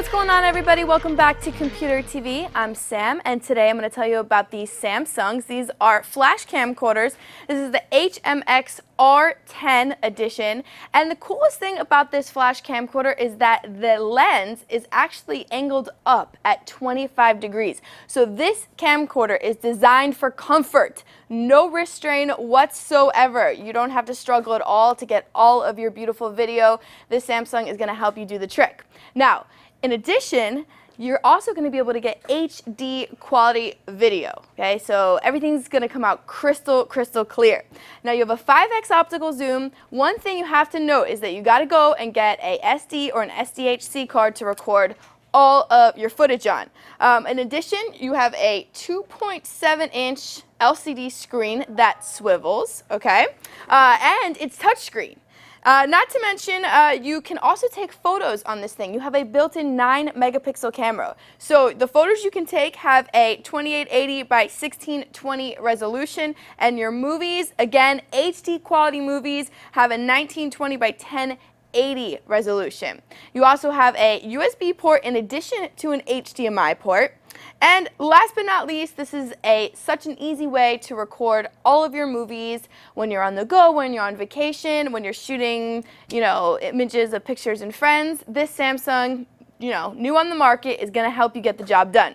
what's going on, everybody? Welcome back to Computer TV. I'm Sam, and today I'm going to tell you about these Samsungs. These are flash camcorders. This is the HMX-R10 edition, and the coolest thing about this flash camcorder is that the lens is actually angled up at 25 degrees. So this camcorder is designed for comfort. No wrist strain whatsoever. You don't have to struggle at all to get all of your beautiful video. This Samsung is going to help you do the trick. Now, in addition, you're also going to be able to get HD quality video, okay? So everything's going to come out crystal clear. Now you have a 5x optical zoom. One thing you have to note is that you got to go and get a SD or an SDHC card to record all of your footage on. In addition, you have a 2.7-inch LCD screen that swivels, okay? And it's touchscreen. Not to mention, you can also take photos on this thing. You have a built-in 9-megapixel camera. So the photos you can take have a 2880 by 1620 resolution, and your movies, again, HD quality movies, have a 1920 by 1080 resolution. You also have a USB port in addition to an HDMI port. And last but not least, this is such an easy way to record all of your movies when you're on the go, when you're on vacation, when you're shooting, images of pictures and friends. This Samsung, new on the market, is going to help you get the job done.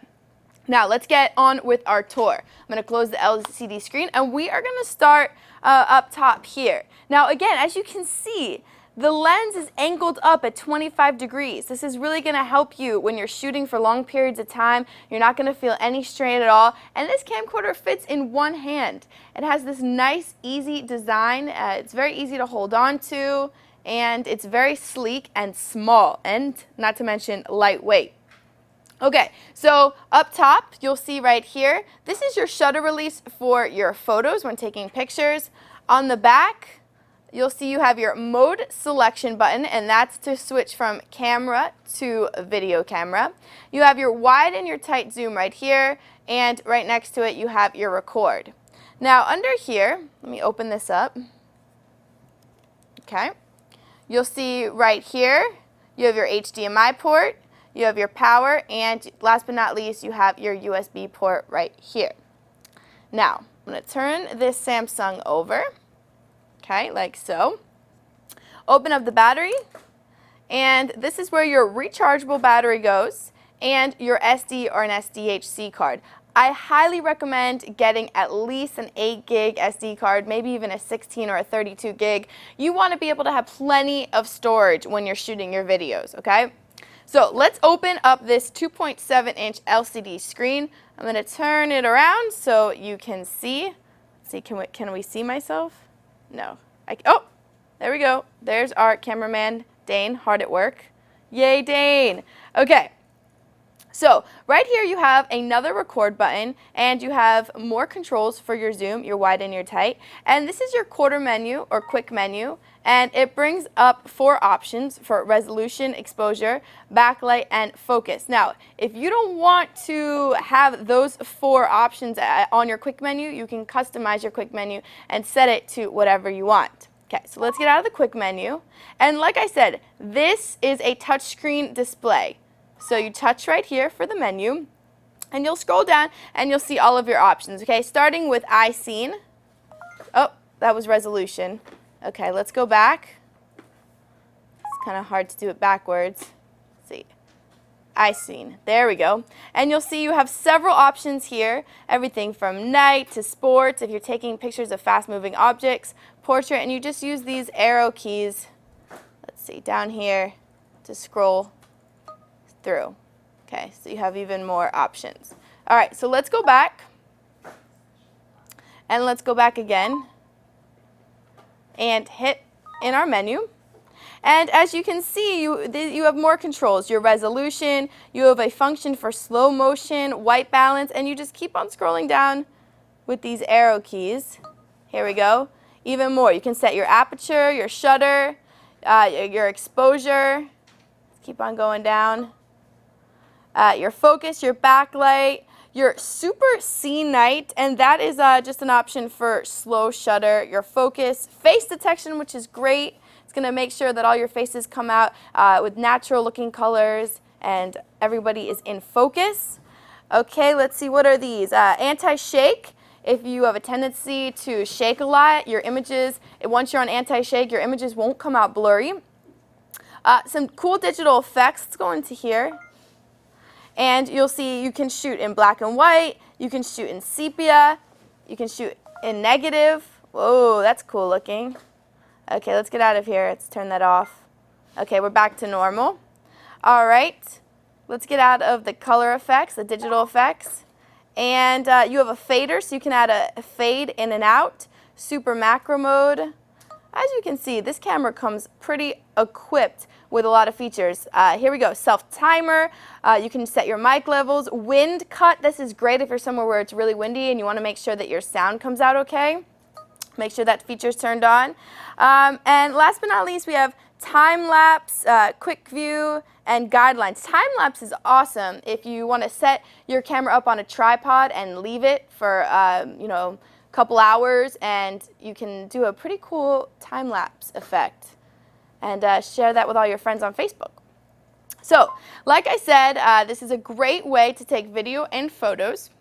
Now, let's get on with our tour. I'm going to close the LCD screen, and we are going to start up top here. Now, again, as you can see, the lens is angled up at 25 degrees. This is really going to help you when you're shooting for long periods of time. You're not going to feel any strain at all. And this camcorder fits in one hand. It has this nice, easy design. It's very easy to hold on to, and it's very sleek and small, and not to mention lightweight. Okay, so up top, you'll see right here, this is your shutter release for your photos when taking pictures. On the back, you'll see you have your mode selection button, and that's to switch from camera to video camera. You have your wide and your tight zoom right here, and right next to it you have your record. Now under here, let me open this up. Okay, you'll see right here you have your HDMI port, you have your power, and last but not least you have your USB port right here. Now I'm going to turn this Samsung over. Okay, like so. Open up the battery, and this is where your rechargeable battery goes, and your SD or an SDHC card. I highly recommend getting at least an 8 gig SD card, maybe even a 16 or a 32 gig. You want to be able to have plenty of storage when you're shooting your videos, okay? So let's open up this 2.7-inch LCD screen. I'm going to turn it around so you can see. Let's see, can we see myself? No. Oh, there we go. There's our cameraman, Dane, hard at work. Yay, Dane. Okay. So right here you have another record button, and you have more controls for your zoom, your wide and your tight. And this is your quarter menu or quick menu, and it brings up 4 options for resolution, exposure, backlight, and focus. Now, if you don't want to have those 4 options on your quick menu, you can customize your quick menu and set it to whatever you want. Okay, so let's get out of the quick menu. And like I said, this is a touchscreen display. So you touch right here for the menu, and you'll scroll down and you'll see all of your options, okay? Starting with iScene. Oh, that was resolution. Okay, let's go back. It's kind of hard to do it backwards. Let's see. iScene. There we go. And you'll see you have several options here, everything from night to sports, if you're taking pictures of fast-moving objects, portrait, and you just use these arrow keys, let's see, down here to scroll through. Okay, so you have even more options. All right, so let's go back, and let's go back again and hit in our menu. And as you can see, you have more controls. Your resolution, you have a function for slow motion, white balance, and you just keep on scrolling down with these arrow keys. Here we go. Even more. You can set your aperture, your shutter, your exposure. Keep on going down. Your focus, your backlight, your super scene night, and that is just an option for slow shutter. Your focus, face detection, which is great. It's going to make sure that all your faces come out with natural looking colors. and everybody is in focus. Okay, let's see, what are these? Anti-shake. If you have a tendency to shake a lot, your images, once you're on anti-shake, your images won't come out blurry. Some cool digital effects. Let's go into here. And you'll see you can shoot in black and white, you can shoot in sepia, you can shoot in negative. Whoa, that's cool looking. Okay, let's get out of here. Let's turn that off. Okay, we're back to normal. All right, let's get out of the color effects, the digital effects. And you have a fader, so you can add a fade in and out. Super macro mode. As you can see, this camera comes pretty equipped with a lot of features. Here we go, self-timer. You can set your mic levels. Wind cut, this is great if you're somewhere where it's really windy and you want to make sure that your sound comes out okay. Make sure that feature's turned on. And last but not least, we have time-lapse, quick view, and guidelines. Time-lapse is awesome if you want to set your camera up on a tripod and leave it for, you know, a couple hours, and you can do a pretty cool time-lapse effect and share that with all your friends on Facebook. So, like I said, this is a great way to take video and photos.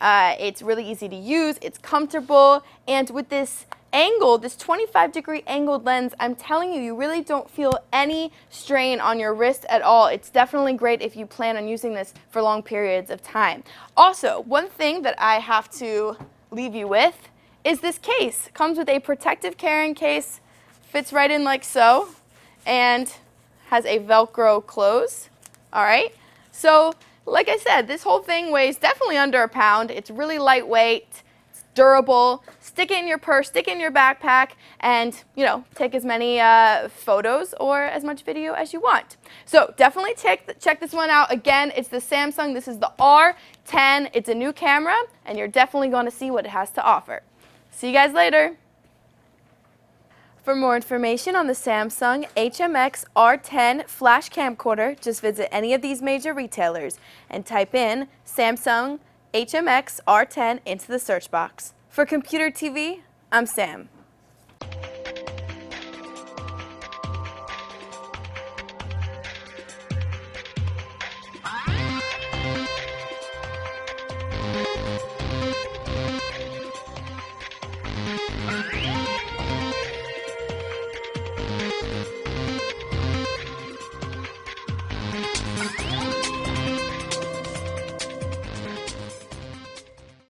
It's really easy to use, it's comfortable, and with this angle, this 25-degree angled lens, I'm telling you, you really don't feel any strain on your wrist at all. It's definitely great if you plan on using this for long periods of time. Also, one thing that I have to leave you with is this case. It comes with a protective carrying case, fits right in like so, and has a Velcro close. All right, so like I said, this whole thing weighs definitely under a pound. It's really lightweight, it's durable. Stick it in your purse, stick it in your backpack, and you know, take as many photos or as much video as you want. So definitely check this one out. Again, it's the Samsung. This is the R10. It's a new camera, and you're definitely going to see what it has to offer. See you guys later. For more information on the Samsung HMX-R10 flash camcorder, just visit any of these major retailers and type in Samsung HMX-R10 into the search box. For Computer TV, I'm Sam.